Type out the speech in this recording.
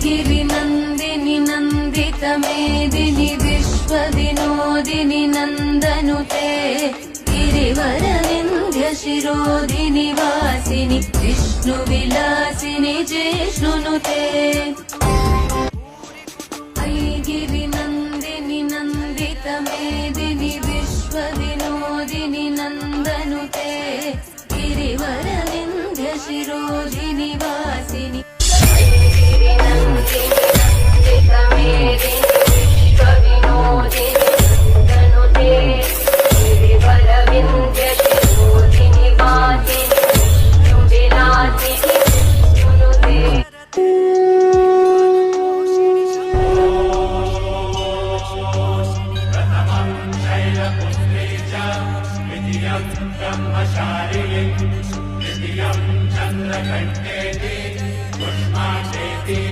गिरिनन्दिनि नन्दितमेदिनि विश्वविनोदिनि नन्दनुते गिरिवरविन्ध्यशिरोधिनि वासिनि विष्णुविलासिनि जिष्णुनुते गिरिनन्दिनि नन्दितमेदिनि विश्वविनोदिनि नन्दनुते गिरिवरविन्ध्यशिरोधिनि वासिनि गिरिनन्दिनि नन्दितमेदिनि विश्वविनोदिनि नन्दनुते गिरिवरविन्ध्यशिरोधिनि वासिनि विष्णुविलासिनि जिष्णुनुते ब्रह्मचारिणि तृतीयं चन्द्रकण्ठे